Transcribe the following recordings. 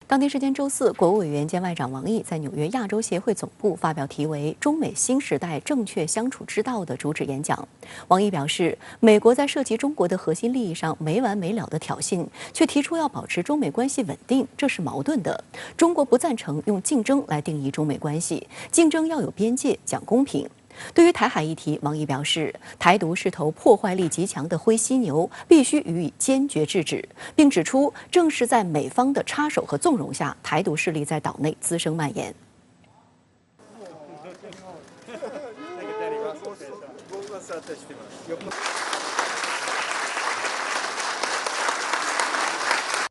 当地时间周四，国务委员兼外长王毅在纽约亚洲协会总部发表题为《中美新时代正确相处之道》的主旨演讲。王毅表示，美国在涉及中国的核心利益上没完没了的挑衅，却提出要保持中美关系稳定，这是矛盾的。中国不赞成用竞争来定义中美关系，竞争要有边界，讲公平。 对于台海议题，王毅表示，台独是头破坏力极强的灰犀牛，必须予以坚决制止，并指出，正是在美方的插手和纵容下，台独势力在岛内滋生蔓延。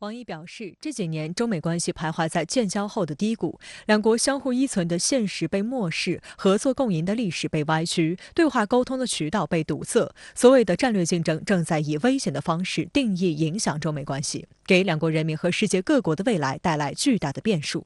王毅表示，这几年中美关系徘徊在建交后的低谷，两国相互依存的现实被漠视，合作共赢的历史被歪曲，对话沟通的渠道被堵塞。所谓的战略竞争正在以危险的方式定义影响中美关系，给两国人民和世界各国的未来带来巨大的变数。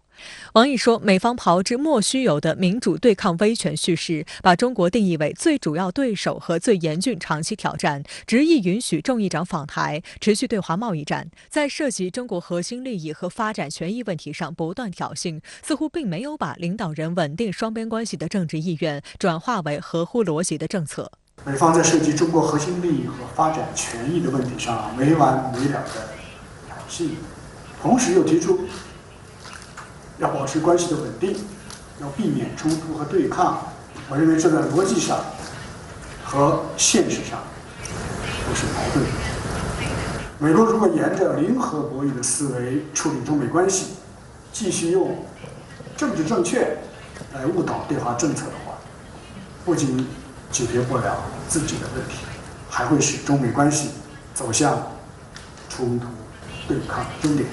王毅说，美方炮制莫须有的民主对抗威权叙事，把中国定义为最主要对手和最严峻长期挑战，执意允许众议长访台，持续对华贸易战，在涉及 中国核心利益和发展权益问题上不断挑衅，似乎并没有把领导人稳定双边关系的政治意愿转化为合乎逻辑的政策。美方在涉及中国核心利益和发展权益的问题上没完没了的挑衅，同时又提出要保持关系的稳定，要避免冲突和对抗。我认为这在逻辑上和现实上都是矛盾的。 美国如果沿着零和博弈的思维处理中美关系，继续用政治正确来误导对华政策的话，不仅解决不了自己的问题，还会使中美关系走向冲突、对抗终点。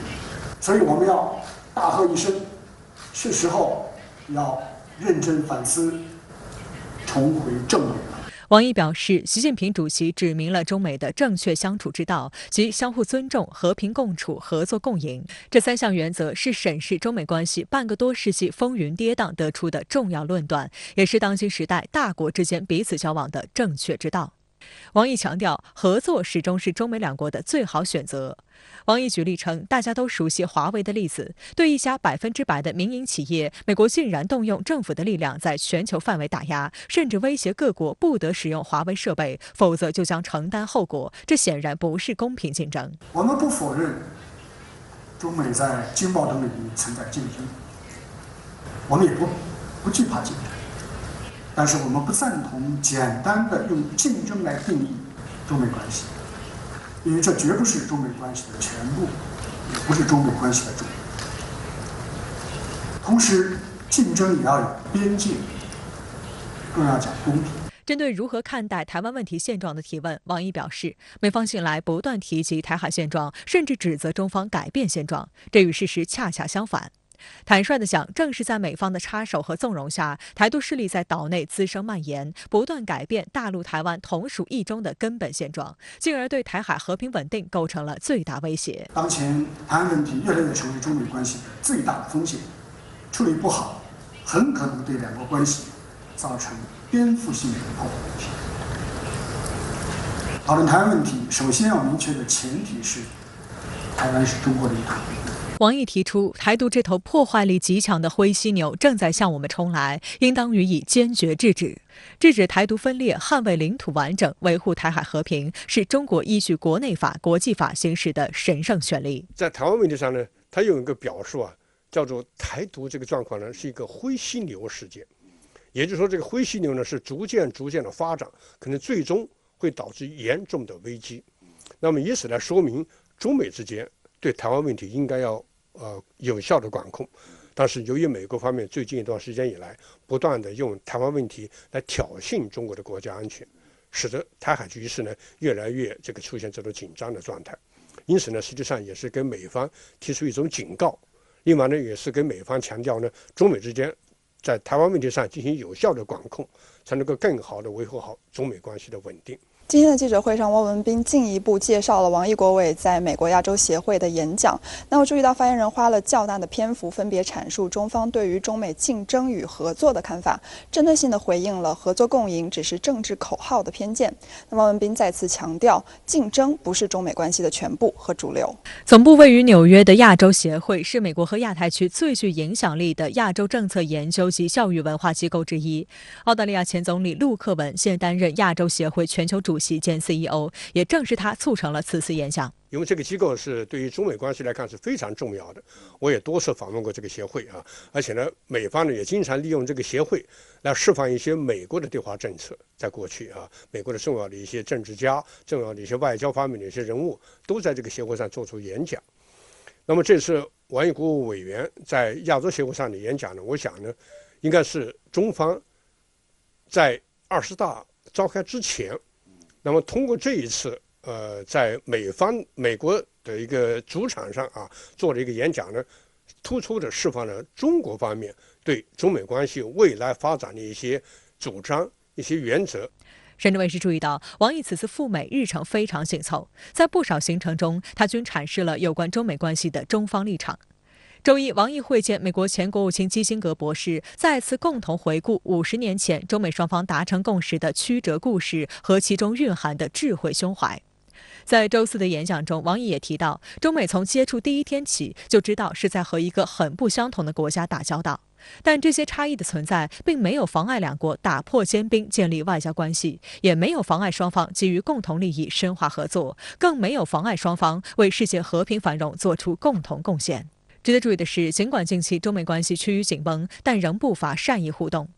所以我们要大喝一声，是时候要认真反思，重回正轨了。 王毅表示，习近平主席指明了中美的正确相处之道，即相互尊重、和平共处、合作共赢。这3项原则是审视中美关系半个多世纪风云跌宕得出的重要论断，也是当今时代大国之间彼此交往的正确之道。 王毅强调，合作始终是中美两国的最好选择。王毅举例称，大家都熟悉华为的例子，对一家100%的民营企业，美国竟然动用政府的力量在全球范围打压，甚至威胁各国不得使用华为设备，否则就将承担后果。这显然不是公平竞争。我们不否认中美在经贸等领域存在竞争，我们也不惧怕竞争。 但是我们不赞同简单的用竞争来定义中美关系，因为这绝不是中美关系的全部，也不是中美关系的主流。同时，竞争也要有边界，更要讲公平。 针对如何看待台湾问题现状的提问，王毅表示，美方近来不断提及台海现状，甚至指责中方改变现状，这与事实恰恰相反。 坦率地讲，正是在美方的插手和纵容下，台独势力在岛内滋生蔓延，不断改变大陆台湾同属一中的根本现状，进而对台海和平稳定构成了最大威胁。当前台湾问题越来越成为中美关系的最大的风险，处理不好，很可能对两国关系造成颠覆性的破坏问题。讨论台湾问题，首先要明确的前提是，台湾是中国领土。 王毅提出，台独这头破坏力极强的灰犀牛正在向我们冲来，应当予以坚决制止。制止台独分裂，捍卫领土完整，维护台海和平，是中国依据国内法、国际法行使的神圣权利。在台湾问题上呢，他有一个表述啊，叫做台独这个状况呢是一个灰犀牛事件，也就是说，这个灰犀牛呢是逐渐的发展，可能最终会导致严重的危机。那么以此来说明，中美之间对台湾问题应该要有效的管控，但是由于美国方面最近一段时间以来不断的用台湾问题来挑衅中国的国家安全，使得台海局势呢越来越出现这种紧张的状态。因此呢，实际上也是跟美方提出一种警告，另外呢也是跟美方强调呢，中美之间在台湾问题上进行有效的管控，才能够更好的维护好中美关系的稳定。今天的记者会上，汪文斌进一步介绍了王毅国委在美国亚洲协会的演讲。那我注意到发言人花了较大的篇幅，分别阐述中方对于中美竞争与合作的看法，针对性地回应了合作共赢只是政治口号的偏见。那汪文斌再次强调，竞争不是中美关系的全部和主流。总部位于纽约的亚洲协会是美国和亚太区最具影响力的亚洲政策研究及教育文化机构之一。澳大利亚前总理陆克文现担任亚洲协会全球主席兼 CEO， 也正是他促成了此次演讲。因为这个机构是对于中美关系来看是非常重要的，我也多次访问过这个协会啊，而且呢，美方呢也经常利用这个协会来释放一些美国的对华政策。在过去啊，美国的重要的一些政治家、重要的一些外交方面的一些人物，都在这个协会上做出演讲。那么这次王毅国务委员在亚洲协会上的演讲呢，我想呢，应该是中方在20大召开之前，那么通过这一次在美国的一个主场上啊做了一个演讲呢，突出的释放了中国方面对中美关系未来发展的一些主张、一些原则。深圳卫视注意到，王毅此次赴美日程非常紧凑，在不少行程中，他均阐释了有关中美关系的中方立场。周一，王毅会见美国前国务卿基辛格博士，再次共同回顾50年前中美双方达成共识的曲折故事和其中蕴含的智慧胸怀。在周四的演讲中，王毅也提到，中美从接触第一天起就知道是在和一个很不相同的国家打交道，但这些差异的存在并没有妨碍两国打破坚冰建立外交关系，也没有妨碍双方基于共同利益深化合作，更没有妨碍双方为世界和平繁荣做出共同贡献。值得注意的是，尽管近期中美关系趋于紧绷，但仍不乏善意互动。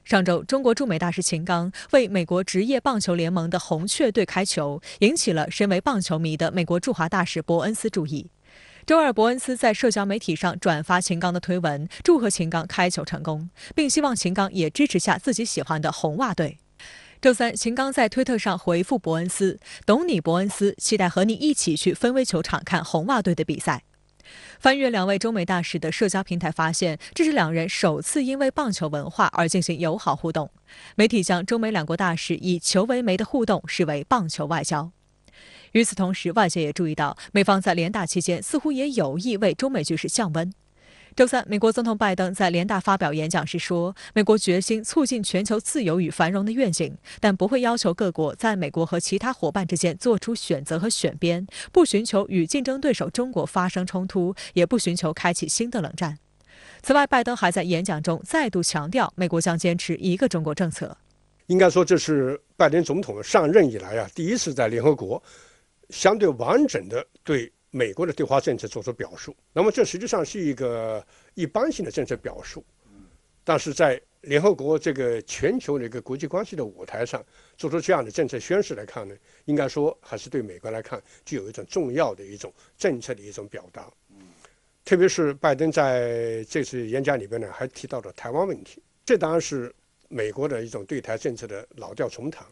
上周，中国驻美大使秦刚为美国职业棒球联盟的红雀队开球，引起了身为棒球迷的美国驻华大使伯恩斯注意。周二，伯恩斯在社交媒体上转发秦刚的推文，祝贺秦刚开球成功，并希望秦刚也支持下自己喜欢的红袜队。周三，秦刚在推特上回复伯恩斯：“懂你，伯恩斯，期待和你一起去芬威球场看红袜队的比赛。”翻阅两位中美大使的社交平台，发现这是两人首次因为棒球文化而进行友好互动。媒体将中美两国大使以球为媒的互动视为棒球外交。与此同时，外界也注意到，美方在联大期间似乎也有意为中美局势降温。周三，美国总统拜登在联大发表演讲时说，美国决心促进全球自由与繁荣的愿景，但不会要求各国在美国和其他伙伴之间做出选择和选边，不寻求与竞争对手中国发生冲突，也不寻求开启新的冷战。此外，拜登还在演讲中再度强调，美国将坚持一个中国政策。应该说，这是拜登总统上任以来啊，第一次在联合国相对完整的对美国的对华政策做出表述。那么这实际上是一个一般性的政策表述，但是在联合国这个全球的一个国际关系的舞台上做出这样的政策宣示来看呢，应该说还是对美国来看具有一种重要的一种政策的一种表达。特别是拜登在这次演讲里边呢，还提到了台湾问题，这当然是美国的一种对台政策的老调重弹。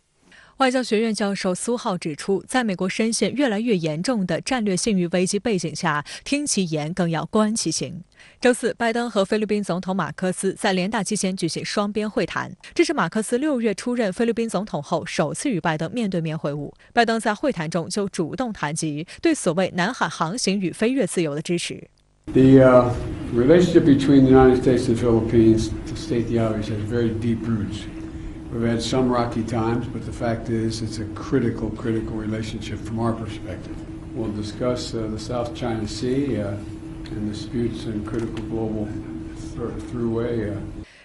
外交学院教授苏浩指出，在美国深陷越来越严重的战略信誉危机背景下，听其言更要观其行。周四，拜登和菲律宾总统马克思在联大期间举行双边会谈，这是马克思6月出任菲律宾总统后首次与拜登面对面会晤。拜登在会谈中就主动谈及对所谓南海航行与飞越自由的支持。The relationship between the United States and Philippines, to state the obvious, has very deep roots. We've had some rocky times, but the fact is it's a critical relationship from our perspective. We'll discuss the South China Sea and disputes in critical global throughway.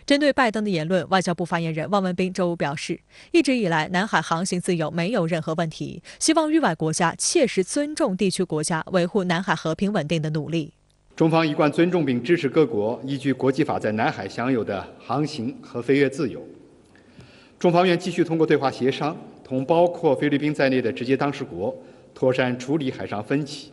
针对拜登的言论，外交部发言人汪文斌周五表示，一直以来南海航行自由没有任何问题，希望域外国家切实尊重地区国家维护南海和平稳定的努力。中方一贯尊重并支持各国依据国际法在南海享有的航行和飞越自由。中方愿继续通过对话协商，同包括菲律宾在内的直接当事国妥善处理海上分歧，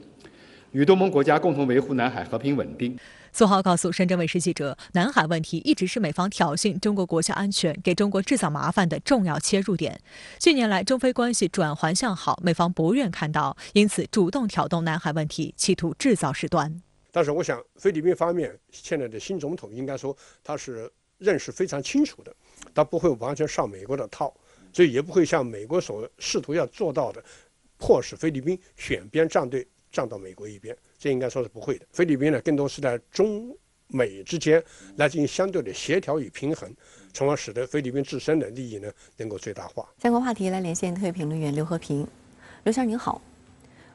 与东盟国家共同维护南海和平稳定。苏浩告诉深圳卫视记者，南海问题一直是美方挑衅中国国家安全、给中国制造麻烦的重要切入点。近年来，中菲关系转环向好，美方不愿看到，因此主动挑动南海问题，企图制造事端。但是我想，菲律宾方面现在的新总统应该说他是认识非常清楚的，他不会完全上美国的套，所以也不会像美国所试图要做到的，迫使菲律宾选边站队站到美国一边，这应该说是不会的。菲律宾呢，更多是在中美之间来进行相对的协调与平衡，从而使得菲律宾自身的利益呢能够最大化。相关话题来连线特约评论员刘和平。刘先生您好。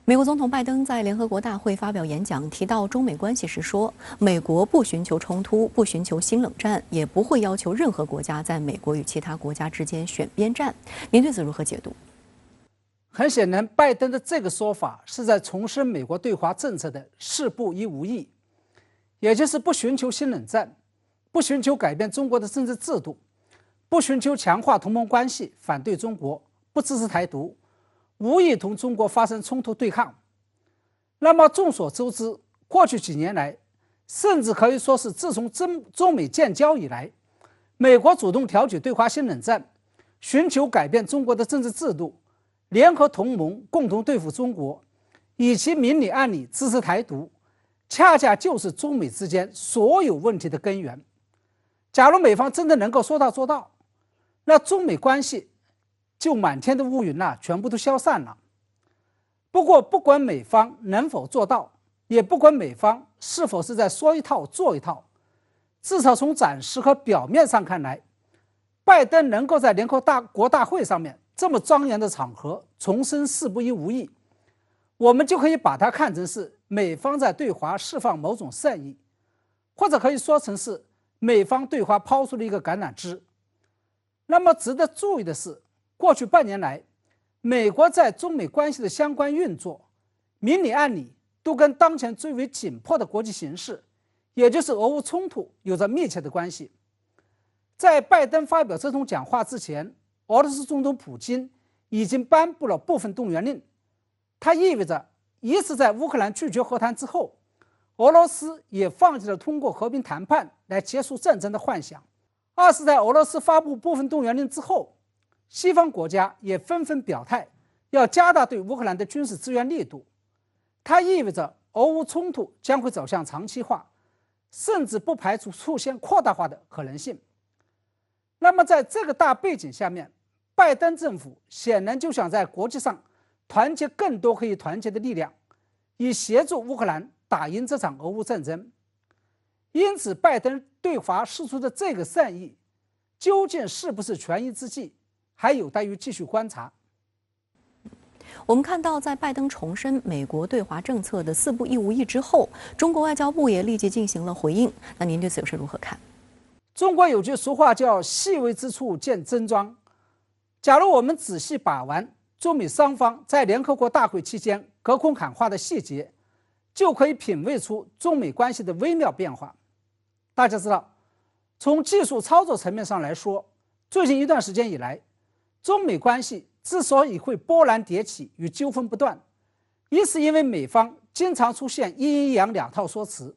美国总统拜登在联合国大会发表演讲，提到中美关系时说，美国不寻求冲突，不寻求新冷战，也不会要求任何国家在美国与其他国家之间选边站。您对此如何解读？很显然，拜登的这个说法是在重申美国对华政策的事不一无意，也就是不寻求新冷战，不寻求改变中国的政治制度，不寻求强化同盟关系，反对中国，不支持台独，无意同中国发生冲突对抗。那么众所周知，过去几年来，甚至可以说是自从中美建交以来，美国主动挑起对华新冷战，寻求改变中国的政治制度，联合同盟共同对付中国，以其明里暗里支持台独，恰恰就是中美之间所有问题的根源。假如美方真的能够说到做到，那中美关系就满天的乌云全部都消散了。不过，不管美方能否做到，也不管美方是否是在说一套做一套，至少从暂时和表面上看来，拜登能够在联合国大会上面这么庄严的场合重申事不一无意，我们就可以把它看成是美方在对华释放某种善意，或者可以说成是美方对华抛出了一个橄榄枝。那么值得注意的是，过去半年来，美国在中美关系的相关运作，明里暗里都跟当前最为紧迫的国际形势，也就是俄乌冲突有着密切的关系。在拜登发表这通讲话之前，俄罗斯总统普京已经颁布了部分动员令，它意味着一是在乌克兰拒绝和谈之后，俄罗斯也放弃了通过和平谈判来结束战争的幻想；二是在俄罗斯发布部分动员令之后，西方国家也纷纷表态要加大对乌克兰的军事支援力度，它意味着俄乌冲突将会走向长期化，甚至不排除出现扩大化的可能性。那么在这个大背景下面，拜登政府显然就想在国际上团结更多可以团结的力量，以协助乌克兰打赢这场俄乌战争。因此，拜登对华释出的这个善意，究竟是不是权宜之计，还有待于继续观察。我们看到，在拜登重申美国对华政策的四不一无意之后，中国外交部也立即进行了回应。那您对此有是如何看？中国有句俗话叫"细微之处见真章"。假如我们仔细把玩中美双方在联合国大会期间隔空喊话的细节，就可以品味出中美关系的微妙变化。大家知道，从技术操作层面上来说，最近一段时间以来，中美关系之所以会波澜迭起与纠纷不断，一是因为美方经常出现一阴一阳两套说辞。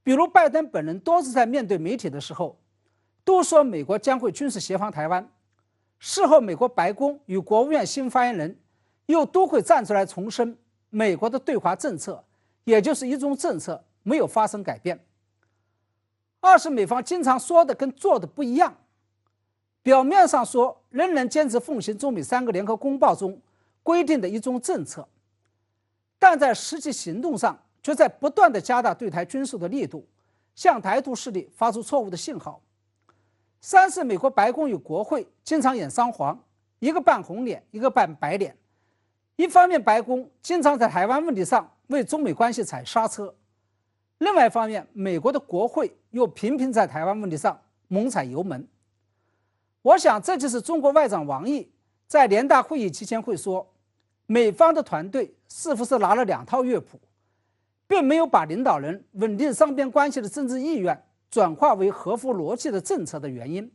比如拜登本人多次在面对媒体的时候，都说美国将会军事协防台湾，事后美国白宫与国务院新发言人又都会站出来重申美国的对华政策，也就是一中政策没有发生改变。二是美方经常说的跟做的不一样，表面上说仍然坚持奉行中美3个联合公报中规定的一中政策，但在实际行动上却在不断地加大对台军售的力度，向台独势力发出错误的信号。三是美国白宫与国会经常演双簧，一个扮红脸，一个扮白脸。一方面，白宫经常在台湾问题上为中美关系踩刹车；另外一方面，美国的国会又频频在台湾问题上猛踩油门。我想，这就是中国外长王毅在联大会议期间会说，美方的团队似乎是拿了2套乐谱，并没有把领导人稳定双边关系的政治意愿转化为合乎逻辑的政策的原因。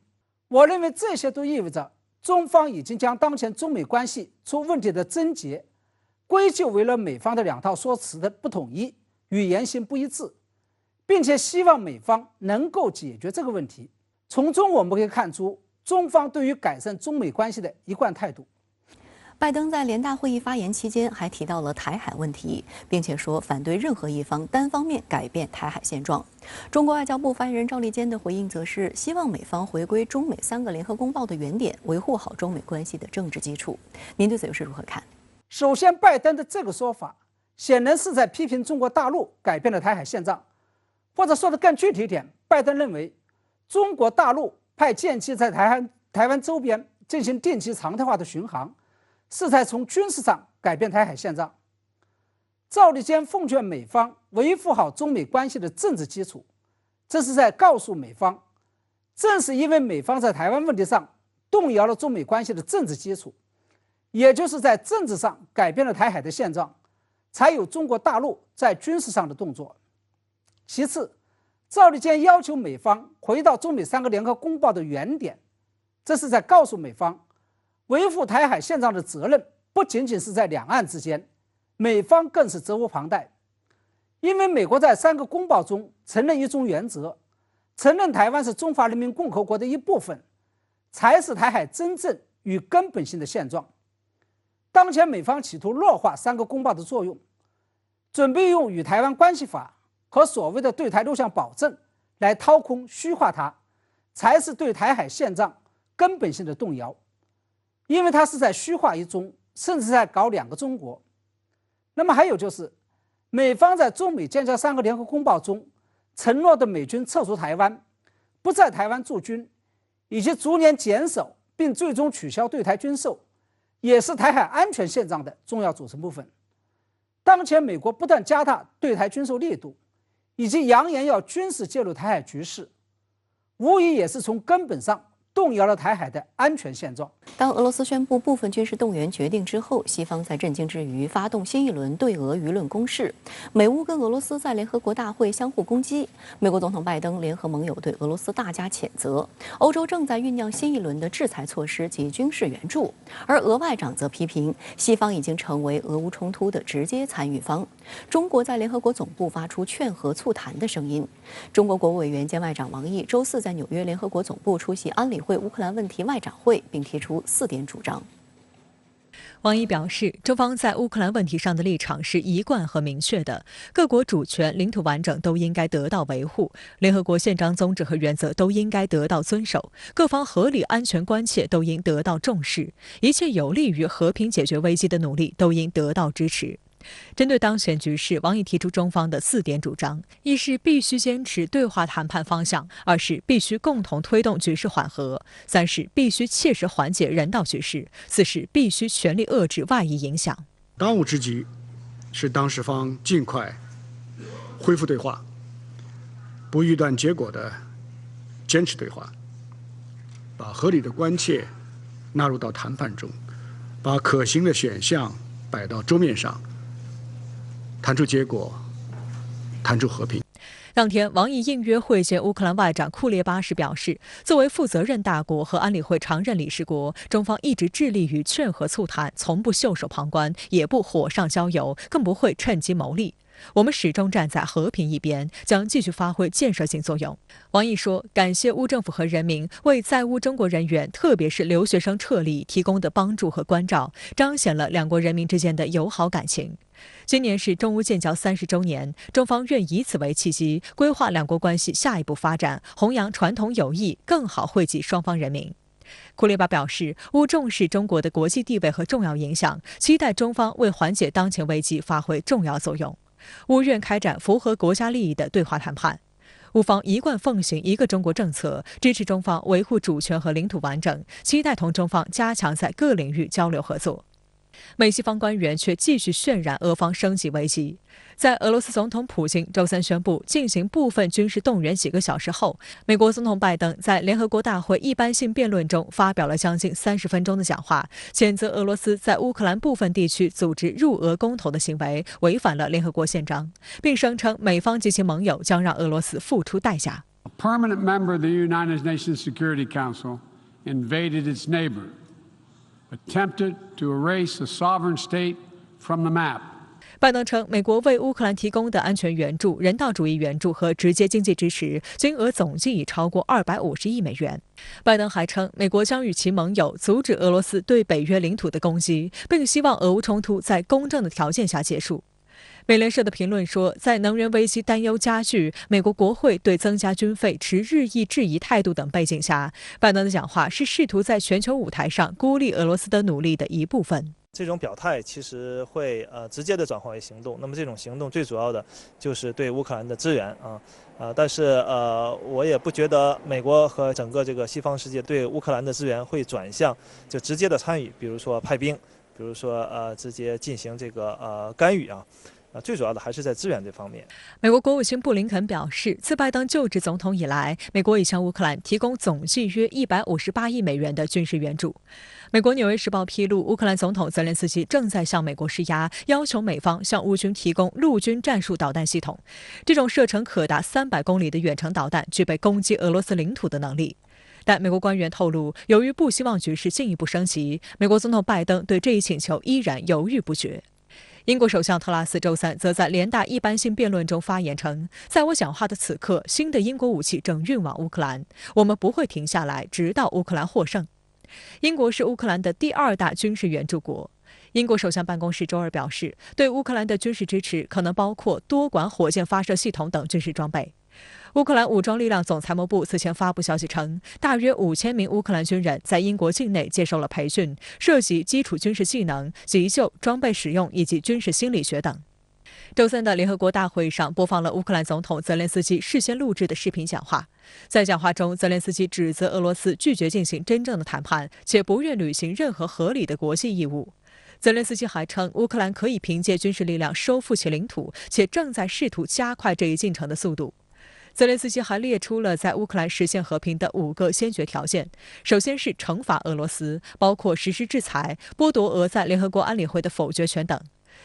我认为这些都意味着中方已经将当前中美关系出问题的症结归咎为了美方的2套说辞的不统一与言行不一致，并且希望美方能够解决这个问题。从中我们可以看出中方对于改善中美关系的一贯态度。拜登在联大会议发言期间还提到了台海问题，并且说反对任何一方单方面改变台海现状。中国外交部发言人赵立坚的回应则是希望美方回归中美3个联合公报的原点，维护好中美关系的政治基础。您对此又是如何看？首先，拜登的这个说法显然是在批评中国大陆改变了台海现状，或者说的更具体一点，拜登认为中国大陆派舰机在台湾周边进行定期常态化的巡航，是在从军事上改变台海现状。赵立坚奉劝美方维护好中美关系的政治基础，这是在告诉美方，正是因为美方在台湾问题上动摇了中美关系的政治基础，也就是在政治上改变了台海的现状，才有中国大陆在军事上的动作。其次，赵立坚要求美方回到中美3个联合公报的原点，这是在告诉美方，维护台海现状的责任不仅仅是在两岸之间，美方更是责无旁贷。因为美国在3个公报中承认一中原则，承认台湾是中华人民共和国的一部分，才是台海真正与根本性的现状。当前美方企图弱化3个公报的作用，准备用与台湾关系法和所谓的对台6项保证来掏空虚化它，才是对台海现状根本性的动摇。因为它是在虚化一中，甚至在搞2个中国。那么还有就是，美方在中美建交3个联合公报中承诺的美军撤出台湾，不在台湾驻军，以及逐年减少并最终取消对台军售，也是台海安全现状的重要组成部分。当前美国不断加大对台军售力度，以及扬言要军事介入台海局势，无疑也是从根本上动摇了台海的安全现状。当俄罗斯宣布部分军事动员决定之后，西方在震惊之余发动新一轮对俄舆论攻势。美乌跟俄罗斯在联合国大会相互攻击，美国总统拜登联合盟友对俄罗斯大加谴责。欧洲正在酝酿新一轮的制裁措施及军事援助，而俄外长则批评西方已经成为俄乌冲突的直接参与方。中国在联合国总部发出劝和促谈的声音。中国国务委员兼外长王毅周4在纽约联合国总部出席安理会乌克兰问题外长会，并提出4点主张。王毅表示，中方在乌克兰问题上的立场是一贯和明确的，各国主权、领土完整都应该得到维护，联合国宪章宗旨和原则都应该得到遵守，各方合理安全关切都应得到重视，一切有利于和平解决危机的努力都应得到支持。针对当前局势，王毅提出中方的4点主张：一是必须坚持对话谈判方向；二是必须共同推动局势缓和；三是必须切实缓解人道局势；四是必须全力遏制外溢影响。当务之急是当事方尽快恢复对话，不预断结果的坚持对话，把合理的关切纳入到谈判中，把可行的选项摆到桌面上，谈出结果，谈出和平。当天，王毅应约会见乌克兰外长库列巴时表示，作为负责任大国和安理会常任理事国，中方一直致力于劝和促谈，从不袖手旁观，也不火上浇油，更不会趁机谋利。我们始终站在和平一边，将继续发挥建设性作用。王毅说，感谢乌政府和人民为在乌中国人员，特别是留学生撤离提供的帮助和关照，彰显了两国人民之间的友好感情。今年是中乌建交30周年，中方愿以此为契机，规划两国关系下一步发展，弘扬传统友谊，更好惠及双方人民。库列巴表示，乌重视中国的国际地位和重要影响，期待中方为缓解当前危机发挥重要作用。乌愿开展符合国家利益的对话谈判。乌方一贯奉行一个中国政策，支持中方维护主权和领土完整，期待同中方加强在各领域交流合作。美西方官员却继续渲染俄方升级危机。在俄罗斯总统普京周3宣布进行部分军事动员几个小时后，美国总统拜登在联合国大会一般性辩论中发表了将近30分钟的讲话，谴责俄罗斯在乌克兰部分地区组织入俄公投的行为违反了联合国宪章，并声称美方及其盟友将让俄罗斯付出代价。A permanent member of the United Nations Security Council invaded its neighbor, attempted to erase a sovereign state from the map. 拜登称，美国为乌克兰提供的安全援助、人道主义援助和直接经济支持金额总计已超过250亿美元。拜登还称，美国将与其盟友阻止俄罗斯对北约领土的攻击，并希望俄乌冲突在公正的条件下结束。美联社的评论说，在能源危机担忧加剧、美国国会对增加军费持日益质疑态度等背景下，拜登的讲话是试图在全球舞台上孤立俄罗斯的努力的一部分。这种表态其实会直接的转化为行动。那么这种行动最主要的就是对乌克兰的支援但是我也不觉得美国和整个这个西方世界对乌克兰的支援会转向就直接的参与，比如说派兵，比如说直接进行这个干预最主要的还是在支援这方面。美国国务卿布林肯表示，自拜登就职总统以来，美国已向乌克兰提供总计约158亿美元的军事援助。美国《纽约时报》披露，乌克兰总统泽连斯基正在向美国施压，要求美方向乌军提供陆军战术导弹系统。这种射程可达300公里的远程导弹具备攻击俄罗斯领土的能力。但美国官员透露，由于不希望局势进一步升级，美国总统拜登对这一请求依然犹豫不决。英国首相特拉斯周三则在联大一般性辩论中发言称，在我讲话的此刻，新的英国武器正运往乌克兰，我们不会停下来，直到乌克兰获胜。英国是乌克兰的第2大军事援助国。英国首相办公室周二表示，对乌克兰的军事支持可能包括多管火箭发射系统等军事装备。乌克兰武装力量总参谋部此前发布消息称，大约5000名乌克兰军人在英国境内接受了培训，涉及基础军事技能、急救、装备使用以及军事心理学等。周三的联合国大会上播放了乌克兰总统泽连斯基事先录制的视频讲话。在讲话中，泽连斯基指责俄罗斯拒绝进行真正的谈判，且不愿履行任何合理的国际义务。泽连斯基还称，乌克兰可以凭借军事力量收复其领土，且正在试图加快这一进程的速度。泽连斯基还列出了在乌克兰实现和平的5个先决条件，首先是惩罚俄罗斯，包括实施制裁、剥夺俄在联合国安理会的否决权等。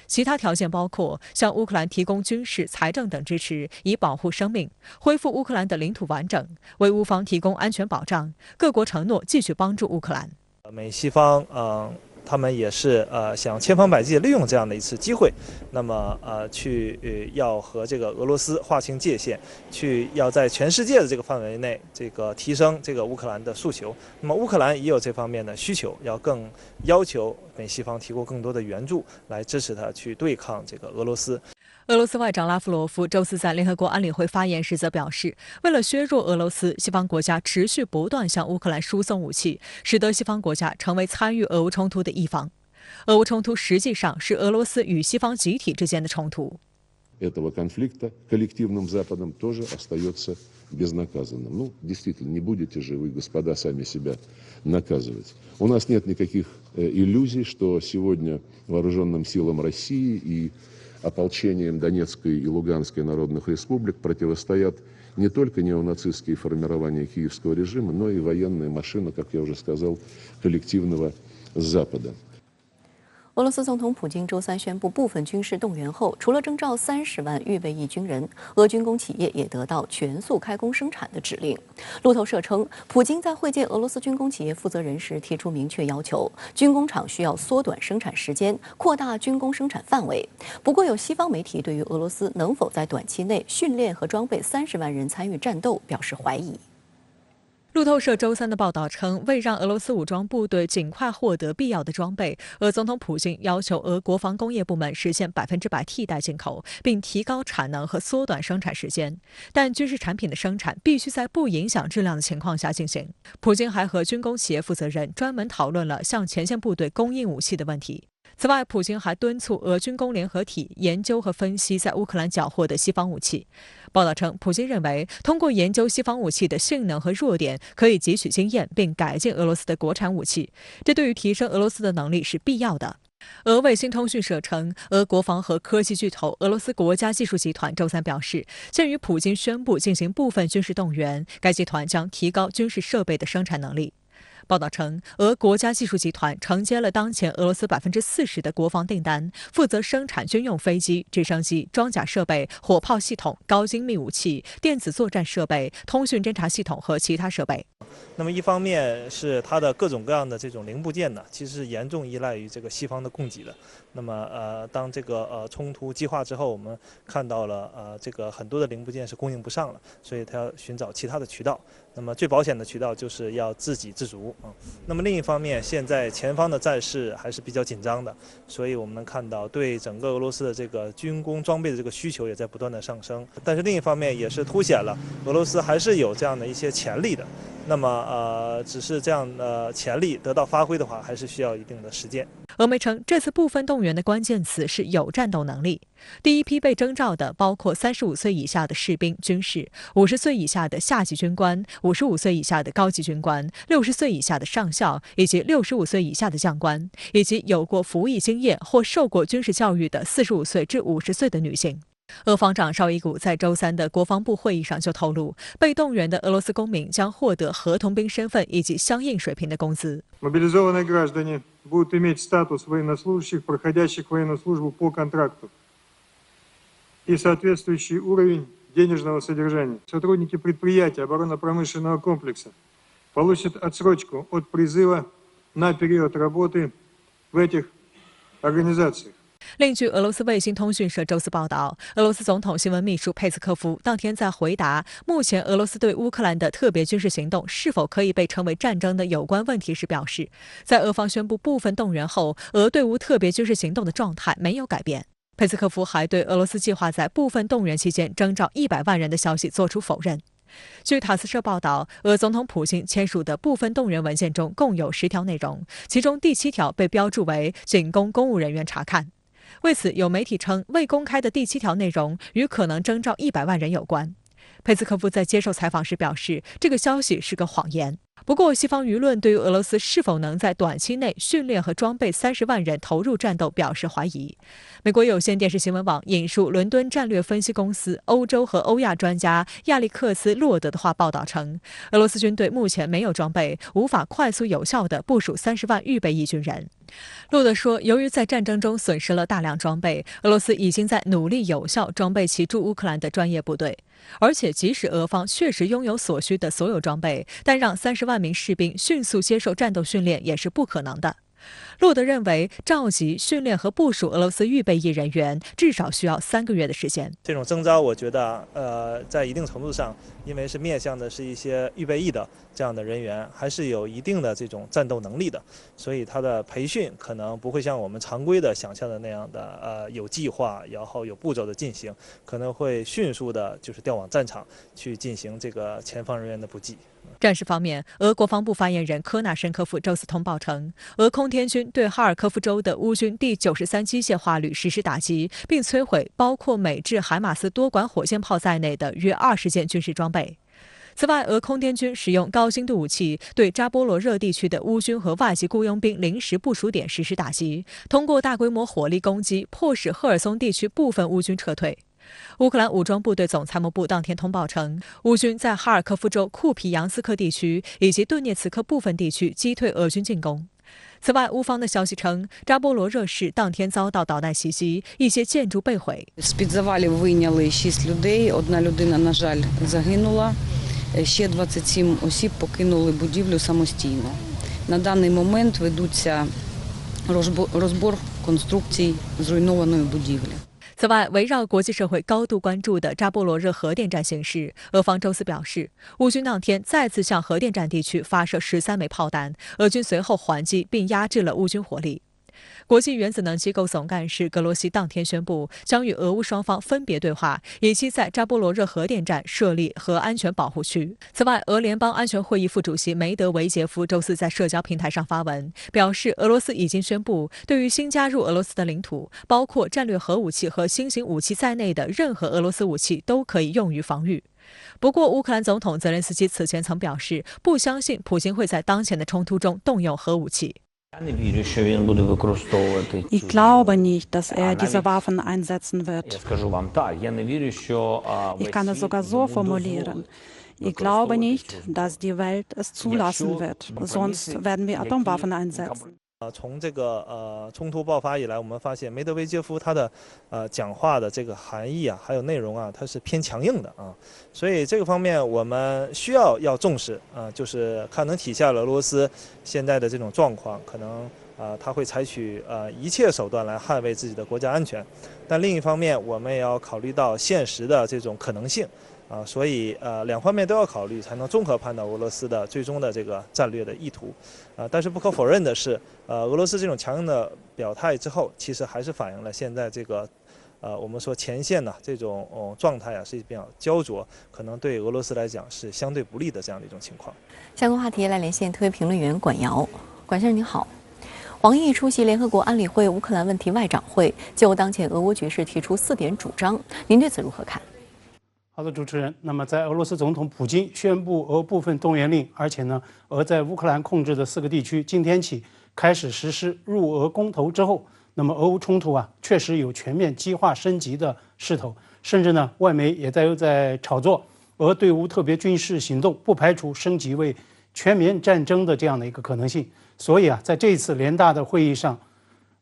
其他条件包括向乌克兰提供军事、财政等支持，以保护生命，恢复乌克兰的领土完整，为乌方提供安全保障。各国承诺继续帮助乌克兰。美西方他们也是想千方百计利用这样的一次机会，那么去要和这个俄罗斯划清界限，要在全世界的这个范围内这个提升这个乌克兰的诉求。那么乌克兰也有这方面的需求，要更要求美西方提供更多的援助来支持他去对抗这个俄罗斯。俄罗斯外长拉夫罗夫周四在联合国安理会发言时则表示，为了削弱俄罗斯，西方国家持续不断向乌克兰输送武器，使得西方国家成为参与俄乌冲突的一方。俄乌冲突实际上是俄罗斯与西方集体之间的冲突。Этого конфликта коллективным Западом тоже остается безнаказанным. Действительно, не будете же вы, господа, сами себя наказывать. У нас нет никаких иллюзий, что сегодня вооруженным силам России и ополчением Донецкой и Луганской народных республик противостоят не только неонацистские формирования киевского режима, но и военная машина, как я уже сказал, коллективного Запада. 俄罗斯总统普京周三宣布部分军事动员后，除了征召30万预备役军人，俄军工企业也得到全速开工生产的指令。路透社称，普京在会见俄罗斯军工企业负责人时提出明确要求，军工厂需要缩短生产时间，扩大军工生产范围。不过，有西方媒体对于俄罗斯能否在短期内训练和装备30万人参与战斗表示怀疑。路透社周三的报道称，为让俄罗斯武装部队尽快获得必要的装备，俄总统普京要求俄国防工业部门实现100%替代进口，并提高产能和缩短生产时间。但军事产品的生产必须在不影响质量的情况下进行。普京还和军工企业负责人专门讨论了向前线部队供应武器的问题。此外，普京还敦促俄军工联合体研究和分析在乌克兰缴获的西方武器。报道称，普京认为通过研究西方武器的性能和弱点，可以汲取经验并改进俄罗斯的国产武器，这对于提升俄罗斯的能力是必要的。俄卫星通讯社称，俄国防和科技巨头俄罗斯国家技术集团周三表示，鉴于普京宣布进行部分军事动员，该集团将提高军事设备的生产能力。报道称，俄国家技术集团承接了当前俄罗斯40%的国防订单，负责生产军用飞机、直升机、装甲设备、火炮系统、高精密武器、电子作战设备、通讯侦察系统和其他设备。那么一方面是它的各种各样的这种零部件呢，其实是严重依赖于这个西方的供给的。那么当这个冲突激化之后，我们看到了这个很多的零部件是供应不上了，所以他要寻找其他的渠道。那么最保险的渠道就是要自给自足啊。那么另一方面，现在前方的战事还是比较紧张的，所以我们能看到对整个俄罗斯的这个军工装备的这个需求也在不断的上升。但是另一方面也是凸显了俄罗斯还是有这样的一些潜力的。那么只是这样潜力得到发挥的话，还是需要一定的时间。俄媒称，这次部分动员的关键词是有战斗能力。第一批被征召的包括35岁以下的士兵、军士，50岁以下的下级军官，55岁以下的高级军官，60岁以下的上校，以及65岁以下的将官，以及有过服役经验或受过军事教育的45岁至50岁的女性。俄方长绍伊古在周3的国防部会议上就透露，被动员的俄罗斯公民将获得合同兵身份以及相应水平的工资。Мобилизованные граждане будут иметь статус военнослужащих, проходящих военную службу по контракту, и соответствующий уровень денежного содержания. Сотрудники предприятия оборонно-промышленного комплекса получат отсрочку от призыва на период работы в этих организациях. 另据俄罗斯卫星通讯社周四报道，俄罗斯总统新闻秘书佩斯科夫当天在回答目前俄罗斯对乌克兰的特别军事行动是否可以被称为战争的有关问题时表示，在俄方宣布部分动员后，俄对乌特别军事行动的状态没有改变。佩斯科夫还对俄罗斯计划在部分动员期间征召100万人的消息作出否认。据塔斯社报道，俄总统普京签署的部分动员文件中共有10条内容，其中第7条被标注为仅供公务人员查看。为此，有媒体称未公开的第7条内容与可能征召100万人有关。佩斯科夫在接受采访时表示，这个消息是个谎言。不过，西方舆论对于俄罗斯是否能在短期内训练和装备30万人投入战斗表示怀疑。美国有线电视新闻网引述伦敦战略分析公司欧洲和欧亚专家亚历克斯·洛德的话报道称，俄罗斯军队目前没有装备，无法快速有效地部署30万预备役军人。洛德说，由于在战争中损失了大量装备，俄罗斯已经在努力有效装备其驻乌克兰的专业部队。而且，即使俄方确实拥有所需的所有装备，但让30万名士兵迅速接受战斗训练也是不可能的。洛德认为，召集、训练和部署俄罗斯预备役人员至少需要3个月的时间。这种征召，我觉得在一定程度上，因为是面向的是一些预备役的这样的人员，还是有一定的这种战斗能力的，所以他的培训可能不会像我们常规的想象的那样的有计划，然后有步骤的进行，可能会迅速的就是调往战场去进行这个前方人员的补给。战事方面，俄国防部发言人科纳申科夫周四通报称，俄空天军对哈尔科夫州的乌军第93机械化旅实施打击，并摧毁包括美制海马斯多管火箭炮在内的约20件军事装备。此外，俄空天军使用高精度武器对扎波罗热地区的乌军和外籍雇佣兵临时部署点实施打击，通过大规模火力攻击，迫使赫尔松地区部分乌军撤退。乌克兰武装部队总参谋部当天通报称，乌军在哈尔科夫州库皮扬斯克地区以及顿涅茨克部分地区击退俄军进攻。此外，乌方的消息称，扎波罗热市当天遭到导弹袭击，一些建筑被毁。З-під завалів вийняли 6 людей, одна людина, на жаль, загинула, ще 27 осіб покинули будівлю самостійно. На даний момент ведуться розбор конструкцій зруйнованої будівлі. 此外，围绕国际社会高度关注的扎波罗热核电站形势，俄方周四表示，乌军当天再次向核电站地区发射13枚炮弹，俄军随后还击并压制了乌军火力。国际原子能机构总干事格罗西当天宣布，将与俄乌双方分别对话，以期在扎波罗热核电站设立核安全保护区。此外，俄联邦安全会议副主席梅德韦杰夫周四在社交平台上发文，表示俄罗斯已经宣布，对于新加入俄罗斯的领土，包括战略核武器和新型武器在内的任何俄罗斯武器都可以用于防御。不过，乌克兰总统泽连斯基此前曾表示，不相信普京会在当前的冲突中动用核武器。Ich glaube nicht, dass diese Waffen einsetzen wird. Ich kann es sogar so formulieren. Ich glaube nicht, dass die Welt es zulassen wird. Sonst werden wir Atomwaffen einsetzen. 从这个冲突爆发以来，我们发现梅德韦杰夫他的讲话的这个含义啊，还有内容啊，它是偏强硬的啊，所以这个方面我们需要重视啊，就是看能体现了俄罗斯现在的这种状况，可能他会采取一切手段来捍卫自己的国家安全。但另一方面，我们也要考虑到现实的这种可能性。所以两方面都要考虑，才能综合判断俄罗斯的最终的这个战略的意图。但是不可否认的是，俄罗斯这种强硬的表态之后，其实还是反映了现在这个我们说前线呢这种状态啊是比较焦灼，可能对俄罗斯来讲是相对不利的这样的一种情况。相关话题来连线特约评论员管瑶，管先生您好。王毅出席联合国安理会乌克兰问题外长会，就当前俄乌局势提出4点主张，您对此如何看？好的，主持人。那么，在俄罗斯总统普京宣布俄部分动员令，而且呢，俄在乌克兰控制的4个地区今天起开始实施入俄公投之后，那么俄乌冲突确实有全面激化升级的势头，甚至呢，外媒也在炒作俄对乌特别军事行动不排除升级为全面战争的这样的一个可能性。所以在这一次联大的会议上，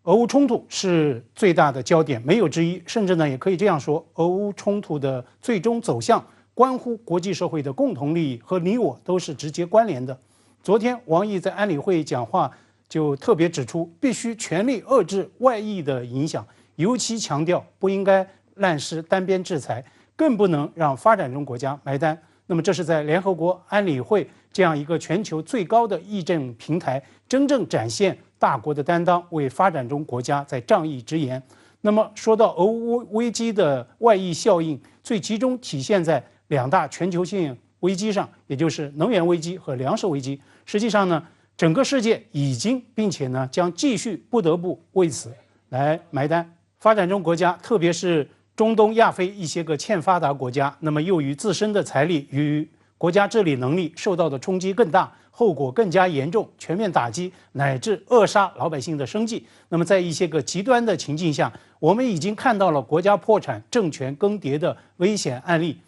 俄乌冲突是最大的焦点，没有之一。甚至呢，也可以这样说，俄乌冲突的最终走向关乎国际社会的共同利益，和你我都是直接关联的。昨天，王毅在安理会讲话就特别指出，必须全力遏制外溢的影响，尤其强调不应该滥施单边制裁，更不能让发展中国家埋单。那么，这是在联合国安理会这样一个全球最高的议政平台，真正展现大国的担当，为发展中国家在仗义直言。那么说到俄乌危机的外溢效应，最集中体现在2大全球性危机上，也就是能源危机和粮食危机。实际上呢，整个世界已经并且呢将继续不得不为此来埋单。发展中国家，特别是中东、亚非一些个欠发达国家，那么由于自身的财力与国家治理能力受到的冲击更大，后果更加严重，全面打击乃至扼杀老百姓的生计。那么在一些个极端的情境下，我们已经看到了国家破产、政权更迭的危险案例。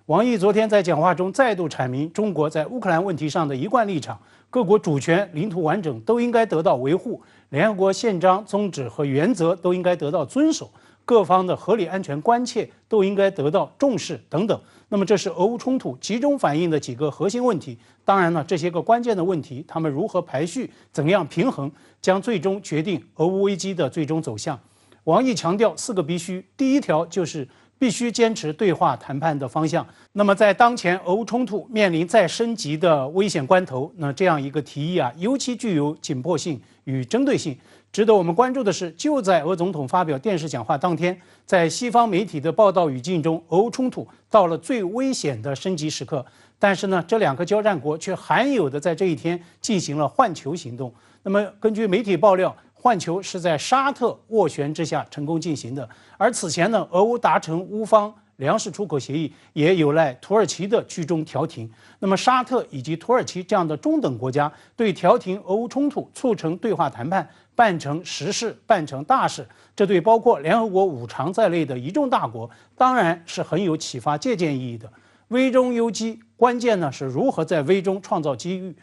王毅昨天在讲话中再度阐明中国在乌克兰问题上的一贯立场，各国主权、领土完整都应该得到维护，联合国宪章宗旨和原则都应该得到遵守，各方的合理安全关切都应该得到重视等等。那么这是俄乌冲突集中反映的几个核心问题。当然呢，这些个关键的问题，他们如何排序、怎样平衡，将最终决定俄乌危机的最终走向。王毅强调4个必须，第一条就是必须坚持对话谈判的方向。那么在当前俄乌冲突面临再升级的危险关头，那这样一个提议尤其具有紧迫性与针对性。值得我们关注的是，就在俄总统发表电视讲话当天，在西方媒体的报道语境中，俄乌冲突到了最危险的升级时刻。但是呢，这2个交战国却罕有的在这一天进行了换球行动。那么根据媒体爆料，换球是在沙特斡旋之下成功进行的。而此前呢，俄乌达成乌方粮食出口协议，也有赖土耳其的居中调停。那么沙特以及土耳其这样的中等国家，对调停俄乌冲突、促成对话谈判办成实事、办成大事，这对包括联合国5常在内的一众大国，当然是很有启发借鉴意义的。危中忧机，关键呢是如何在危中创造机遇。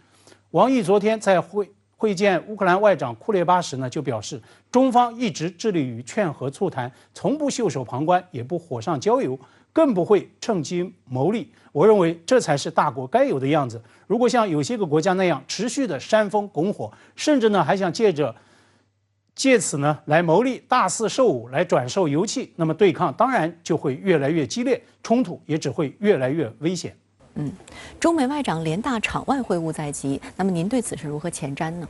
王毅昨天在会见乌克兰外长库列巴时呢，就表示，中方一直致力于劝和促谈，从不袖手旁观，也不火上浇油，更不会趁机谋利。我认为这才是大国该有的样子。如果像有些个国家那样持续的煽风拱火，甚至呢还想借此呢来谋利、大肆售武、来转售油气，那么对抗当然就会越来越激烈，冲突也只会越来越危险。中美外长联大场外会晤在即，那么您对此是如何前瞻呢？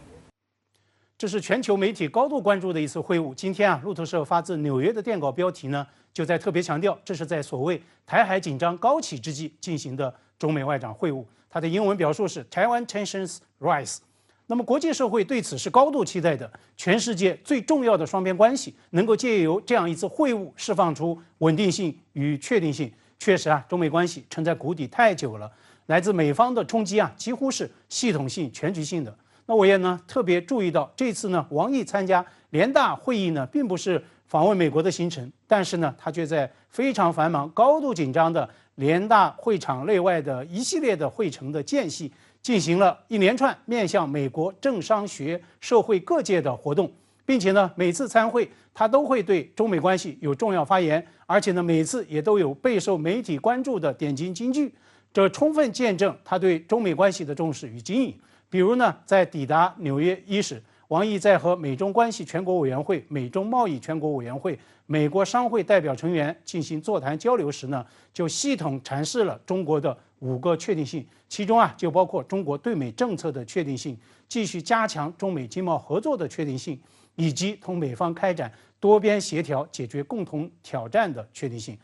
这是全球媒体高度关注的一次会晤。今天路透社发自纽约的电稿标题呢，就在特别强调，这是在所谓台海紧张高起之际进行的中美外长会晤。它的英文表述是 Taiwan tensions rise。那么国际社会对此是高度期待的，全世界最重要的双边关系能够借由这样一次会晤释放出稳定性与确定性。确实中美关系沉在谷底太久了，来自美方的冲击几乎是系统性、全局性的。那我也特别注意到，这次王毅参加联大会议并不是访问美国的行程，但是他却在非常繁忙、高度紧张的联大会场内外的一系列的会程的间隙，进行了一连串面向美国政商学社会各界的活动，并且每次参会他都会对中美关系有重要发言，而且每次也都有备受媒体关注的点睛金句，这充分见证他对中美关系的重视与经营。比如在抵达纽约伊始，王毅在和美中关系全国委员会、美中贸易全国委员会、美国商会代表成员进行座谈交流时呢，就系统阐释了中国的5个确定性，其中就包括中国对美政策的确定性，继续加强中美经贸合作的确定性，以及同美方开展多边协调解决共同挑战的确定性。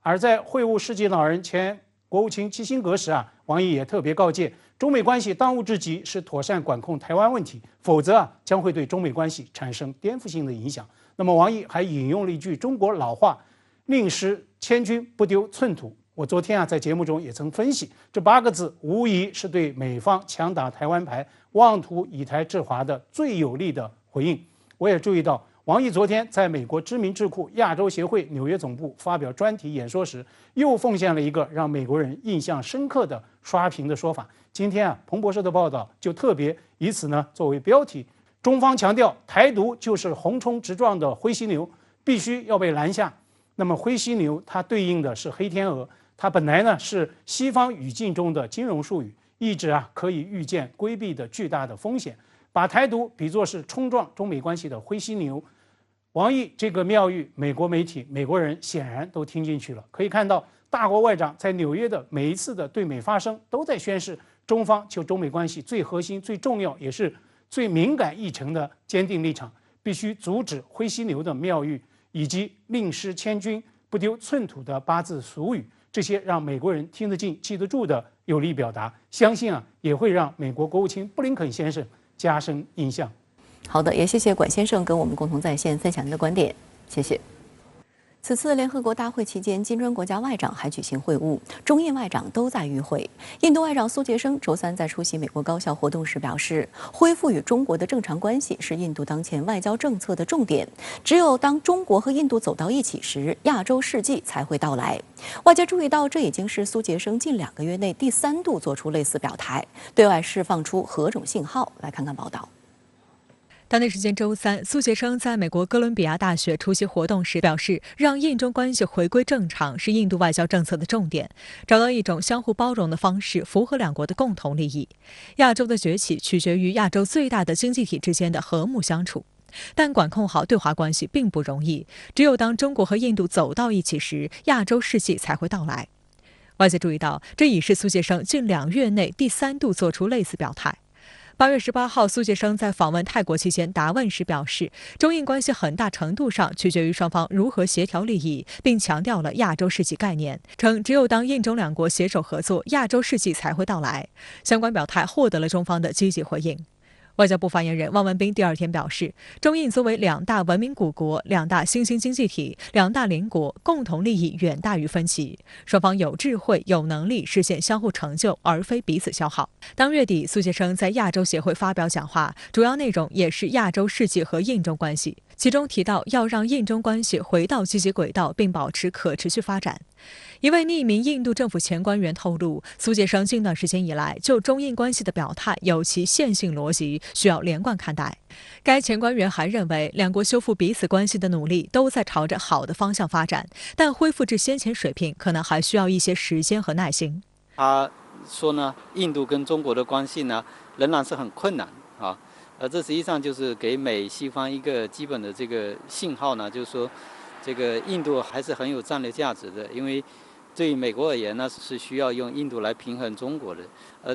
而在会晤世纪老人前国务卿基辛格时王毅也特别告诫，中美关系当务之急是妥善管控台湾问题，否则将会对中美关系产生颠覆性的影响。那么王毅还引用了一句中国老话：“宁失千军，不丢寸土。”我昨天在节目中也曾分析，这8个字无疑是对美方强打台湾牌、妄图以台制华的最有力的回应。我也注意到，王毅昨天在美国知名智库亚洲协会纽约总部发表专题演说时，又奉献了一个让美国人印象深刻的刷屏的说法。今天彭博社的报道就特别以此作为标题，中方强调台独就是横冲直撞的灰犀牛，必须要被拦下。那么灰犀牛它对应的是黑天鹅，它本来是西方语境中的金融术语，意指可以预见规避的巨大的风险，把台独比作是冲撞中美关系的灰犀牛。王毅这个妙语，美国媒体、美国人显然都听进去了。可以看到，大国外长在纽约的每一次的对美发声，都在宣示中方就中美关系最核心、最重要，也是最敏感议程的坚定立场，必须阻止灰犀牛的妙语，以及宁失千军，不丢寸土的8字俗语。这些让美国人听得进、记得住的有力表达，相信也会让美国国务卿布林肯先生加深印象。好的，也谢谢管先生跟我们共同在线分享您的观点，谢谢。此次联合国大会期间，金砖国家外长还举行会晤，中印外长都在与会。印度外长苏杰生周3在出席美国高校活动时表示，恢复与中国的正常关系是印度当前外交政策的重点。只有当中国和印度走到一起时，亚洲世纪才会到来。外界注意到，这已经是苏杰生近2个月内第3度做出类似表态，对外释放出何种信号？来看看报道。当地时间周3，苏杰生在美国哥伦比亚大学出席活动时表示，让印中关系回归正常是印度外交政策的重点，找到一种相互包容的方式，符合2国的共同利益。亚洲的崛起取决于亚洲最大的经济体之间的和睦相处，但管控好对华关系并不容易。只有当中国和印度走到一起时，亚洲世纪才会到来。外界注意到，这已是苏杰生近2月内第3度做出类似表态。8月18号，苏杰生在访问泰国期间答问时表示，中印关系很大程度上取决于双方如何协调利益，并强调了亚洲世纪概念，称只有当印中2国携手合作，亚洲世纪才会到来。相关表态获得了中方的积极回应。外交部发言人汪文斌第2天表示，中印作为2大文明古国、2大新兴经济体、2大邻国，共同利益远大于分歧，双方有智慧、有能力实现相互成就，而非彼此消耗。当月底，苏杰生在亚洲协会发表讲话，主要内容也是亚洲世纪和印中关系，其中提到要让印中关系回到积极轨道，并保持可持续发展。一位匿名印度政府前官员透露，苏杰生近段时间以来就中印关系的表态有其线性逻辑，需要连贯看待。该前官员还认为，2国修复彼此关系的努力都在朝着好的方向发展，但恢复至先前水平可能还需要一些时间和耐心。他说呢，印度跟中国的关系呢仍然是很困难啊，这实际上就是给美西方一个基本的这个信号呢，就是说这个印度还是很有战略价值的，因为对于美国而言呢，是需要用印度来平衡中国的。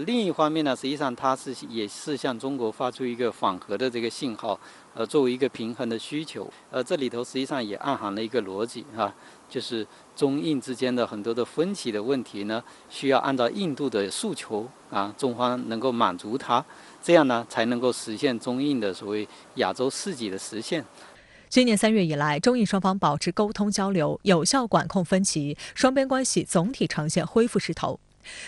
另一方面呢，实际上它也是向中国发出一个缓和的这个信号，作为一个平衡的需求。这里头实际上也暗含了一个逻辑啊，就是中印之间的很多的分歧的问题呢，需要按照印度的诉求啊，中方能够满足它，这样呢才能够实现中印的所谓亚洲世纪的实现。今年3月以来，中印双方保持沟通交流，有效管控分歧，双边关系总体呈现恢复势头。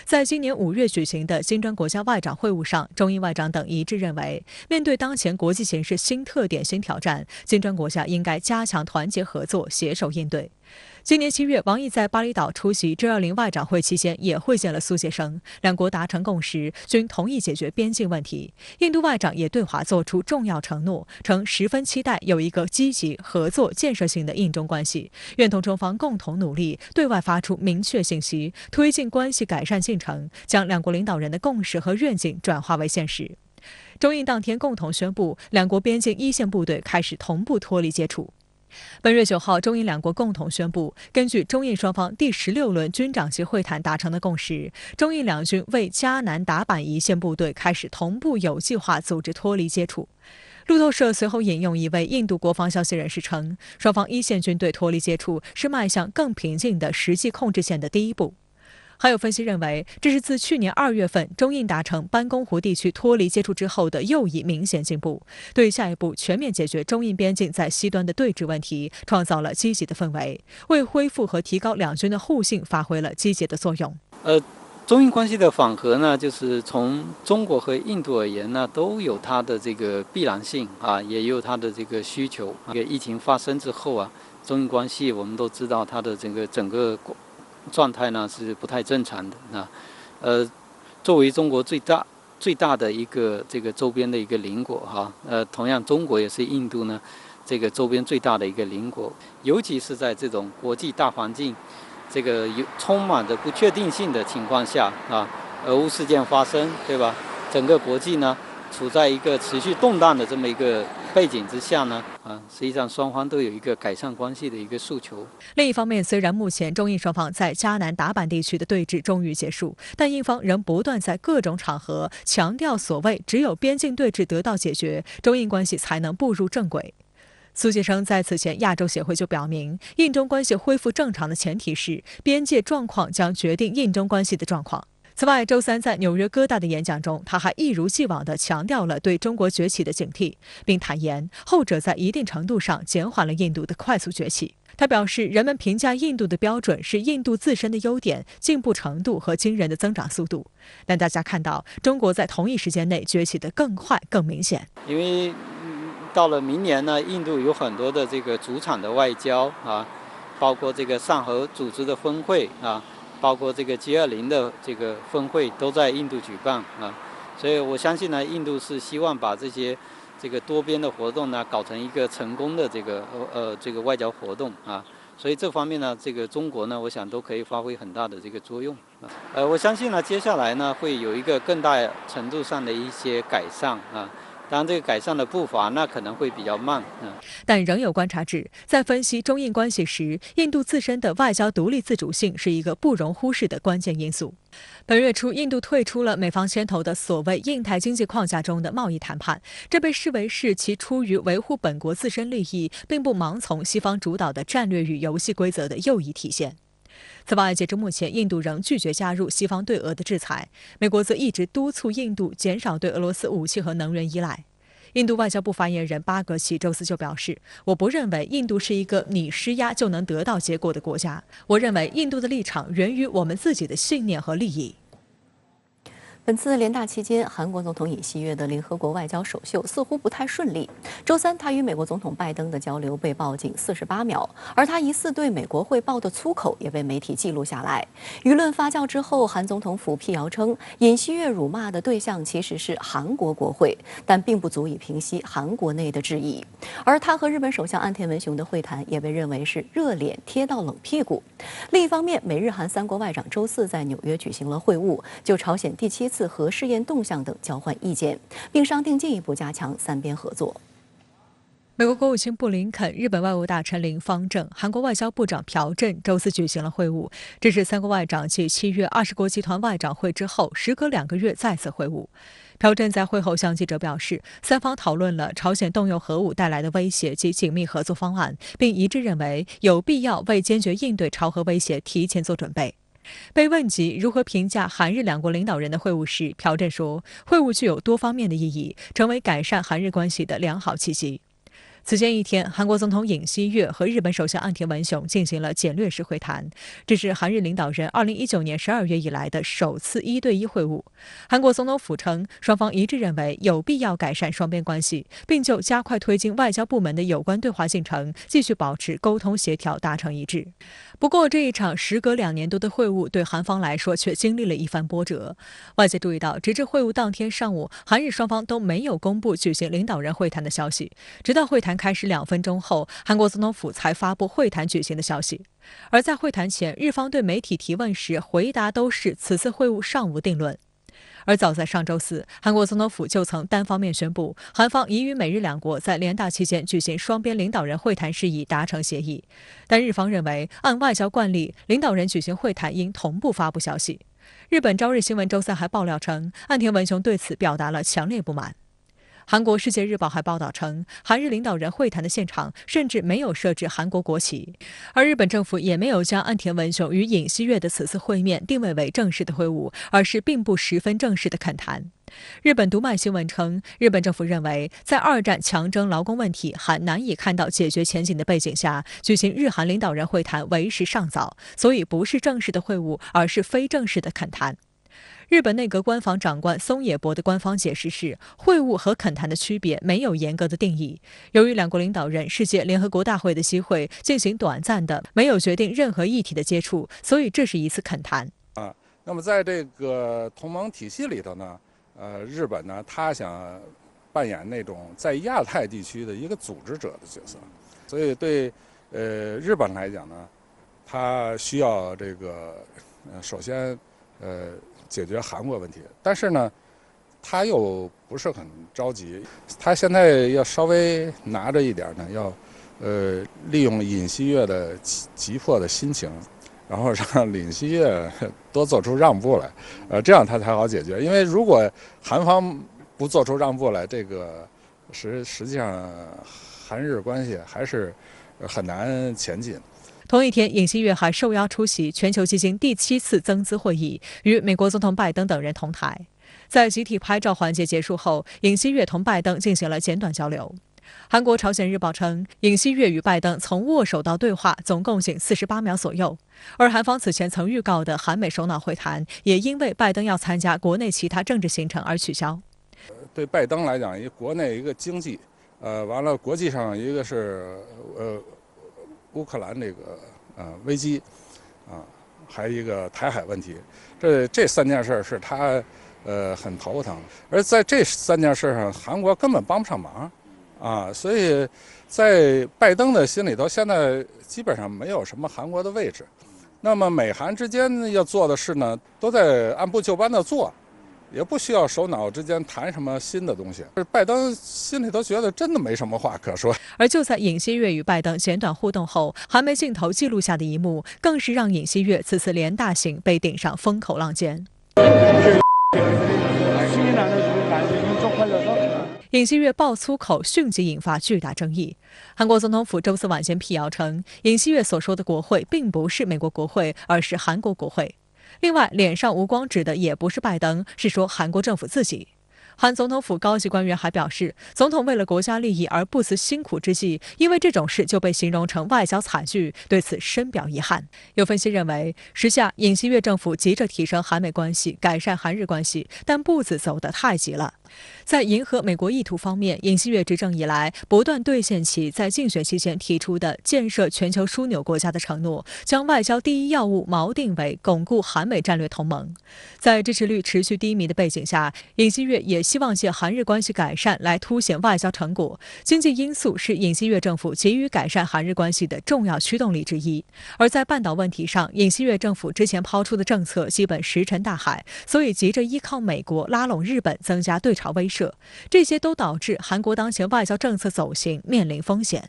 在今年5月举行的金砖国家外长会晤上，中印外长等一致认为，面对当前国际形势新特点、新挑战，金砖国家应该加强团结合作，携手应对。今年7月，王毅在巴厘岛出席 G20 外长会期间也会见了苏杰生，2国达成共识，均同意解决边境问题。印度外长也对华作出重要承诺，称十分期待有一个积极合作、建设性的印中关系，愿同中方共同努力，对外发出明确信息，推进关系改善进程，将2国领导人的共识和愿景转化为现实。中印当天共同宣布，两国边境一线部队开始同步脱离接触。本月9号，中印两国共同宣布，根据中印双方第16轮军长级会谈达成的共识，中印两军为嘉南达坂一线部队开始同步有计划组织脱离接触。路透社随后引用一位印度国防消息人士称，双方一线军队脱离接触是迈向更平静的实际控制线的第一步。还有分析认为，这是自去年2月份中印达成班公湖地区脱离接触之后的又一明显进步，对下一步全面解决中印边境在西端的对峙问题创造了积极的氛围，为恢复和提高两军的互信发挥了积极的作用。中印关系的缓和呢，就是从中国和印度而言呢，都有它的这个必然性啊，也有它的这个需求。这个疫情发生之后啊，中印关系我们都知道它的整个状态呢是不太正常的啊。作为中国最大的一个这个周边的一个邻国哈，同样中国也是印度呢这个周边最大的一个邻国，尤其是在这种国际大环境这个充满着不确定性的情况下啊，俄乌事件发生，对吧？整个国际呢处在一个持续动荡的这么一个背景之下呢，实际上双方都有一个改善关系的一个诉求。另一方面，虽然目前中印双方在嘉南达坂地区的对峙终于结束，但印方仍不断在各种场合强调，所谓只有边境对峙得到解决，中印关系才能步入正轨。苏杰生在此前亚洲协会就表明，印中关系恢复正常的前提是边界状况将决定印中关系的状况。此外，周三在纽约哥大的演讲中，他还一如既往地强调了对中国崛起的警惕，并坦言后者在一定程度上减缓了印度的快速崛起。他表示，人们评价印度的标准是印度自身的优点、进步程度和惊人的增长速度，但大家看到中国在同一时间内崛起得更快、更明显。因为到了明年呢，印度有很多的这个主场的外交啊，包括这个上合组织的峰会啊，包括这个 G20的这个峰会都在印度举办啊，所以我相信呢，印度是希望把这个多边的活动呢搞成一个成功的这个外交活动啊，所以这方面呢，这个中国呢，我想都可以发挥很大的这个作用啊。我相信呢，接下来呢会有一个更大程度上的一些改善啊。当然，这个改善的步伐那可能会比较慢，但仍有观察指，在分析中印关系时，印度自身的外交独立自主性是一个不容忽视的关键因素。本月初，印度退出了美方牵头的所谓印太经济框架中的贸易谈判，这被视为是其出于维护本国自身利益，并不盲从西方主导的战略与游戏规则的又一体现。此外，截至目前，印度仍拒绝加入西方对俄的制裁，美国则一直督促印度减少对俄罗斯武器和能源依赖。印度外交部发言人巴格齐周四就表示，我不认为印度是一个你施压就能得到结果的国家，我认为印度的立场源于我们自己的信念和利益。本次联大期间，韩国总统尹锡悦的联合国外交首秀似乎不太顺利。周三，他与美国总统拜登的交流被曝仅48秒，而他疑似对美国汇报的粗口也被媒体记录下来。舆论发酵之后，韩总统府辟谣称，尹锡悦辱骂的对象其实是韩国国会，但并不足以平息韩国内的质疑。而他和日本首相岸田文雄的会谈也被认为是热脸贴到冷屁股。另一方面，美日韩3国外长周四在纽约举行了会晤，就朝鲜第7次核试验动向等交换意见，并商定进一步加强3边合作。美国国务卿布林肯、日本外务大臣林方正、韩国外交部长朴振周四举行了会晤，这是3国外长继7月20国集团外长会之后，时隔2个月再次会晤。朴振在会后向记者表示，3方讨论了朝鲜动用核武带来的威胁及紧密合作方案，并一致认为有必要为坚决应对朝核威胁提前做准备。被问及如何评价韩日2国领导人的会晤时，朴振说，会晤具有多方面的意义，成为改善韩日关系的良好契机。此前一天，韩国总统尹锡悦和日本首相岸田文雄进行了简略式会谈，这是韩日领导人2019年12月以来的首次1对1会晤。韩国总统府称，双方一致认为有必要改善双边关系，并就加快推进外交部门的有关对话进程继续保持沟通协调达成一致。不过，这一场时隔2年多的会晤对韩方来说却经历了一番波折。外界注意到，直至会晤当天上午，韩日双方都没有公布举行领导人会谈的消息，直到会谈开始2分钟后，韩国总统府才发布会谈举行的消息。而在会谈前，日方对媒体提问时回答都是此次会晤尚无定论。而早在上周四，韩国总统府就曾单方面宣布，韩方已与美日两国在联大期间举行双边领导人会谈事宜达成协议。但日方认为，按外交惯例，领导人举行会谈应同步发布消息。日本朝日新闻周三还爆料称，岸田文雄对此表达了强烈不满。韩国《世界日报》还报道称，韩日领导人会谈的现场甚至没有设置韩国国旗，而日本政府也没有将岸田文雄与尹锡悦的此次会面定位为正式的会晤，而是并不十分正式的恳谈。日本读卖新闻称，日本政府认为，在二战强征劳工问题还难以看到解决前景的背景下，举行日韩领导人会谈为时尚早，所以不是正式的会晤，而是非正式的恳谈。日本内阁官房长官松野博的官方解释是，会晤和恳谈的区别没有严格的定义。由于两国领导人是借联合国大会的机会进行短暂的、没有决定任何议题的接触，所以这是一次恳谈。那么在这个同盟体系里头呢，日本呢，他想扮演那种在亚太地区的一个组织者的角色，所以对日本来讲呢，他需要这个首先解决韩国问题，但是呢，他又不是很着急，他现在要稍微拿着一点呢，要利用尹锡悦的急迫的心情，然后让尹锡悦多做出让步来，这样他才好解决。因为如果韩方不做出让步来，这个实际上韩日关系还是很难前进。同一天，尹锡悦还受邀出席全球基金第7次增资会议，与美国总统拜登等人同台。在集体拍照环节结束后，尹锡悦同拜登进行了简短交流。韩国《朝鲜日报》称，尹锡悦与拜登从握手到对话总共仅48秒左右。而韩方此前曾预告的韩美首脑会谈，也因为拜登要参加国内其他政治行程而取消。对拜登来讲，国内一个经济，完了国际上一个是乌克兰这个危机，还有一个台海问题，这3件事是他很头疼，而在这3件事上，韩国根本帮不上忙，所以在拜登的心里头，现在基本上没有什么韩国的位置。那么美韩之间要做的事呢，都在按部就班的做。也不需要首脑之间谈什么新的东西，拜登心里头觉得真的没什么话可说。而就在尹锡悦与拜登简短互动后，韩媒镜头记录下的一幕，更是让尹锡悦此次联大行被顶上风口浪尖。尹锡悦爆粗口，迅即引发巨大争议。韩国总统府周四晚间辟谣称，尹锡悦所说的国会并不是美国国会，而是韩国国会。另外，脸上无光指的也不是拜登，是说韩国政府自己。韩总统府高级官员还表示，总统为了国家利益而不辞辛苦之际，因为这种事就被形容成外交惨剧，对此深表遗憾。有分析认为，时下尹锡悦政府急着提升韩美关系，改善韩日关系，但步子走得太急了。在迎合美国意图方面，尹锡悦执政以来不断兑现其在竞选期间提出的建设全球枢纽国家的承诺，将外交第一要务锚定为巩固韩美战略同盟。在支持率持续低迷的背景下，尹锡悦也希望借韩日关系改善来凸显外交成果。经济因素是尹锡悦政府急于改善韩日关系的重要驱动力之一。而在半岛问题上，尹锡悦政府之前抛出的政策基本石沉大海，所以急着依靠美国拉拢日本，增加对朝威慑，这些都导致韩国当前外交政策走形面临风险。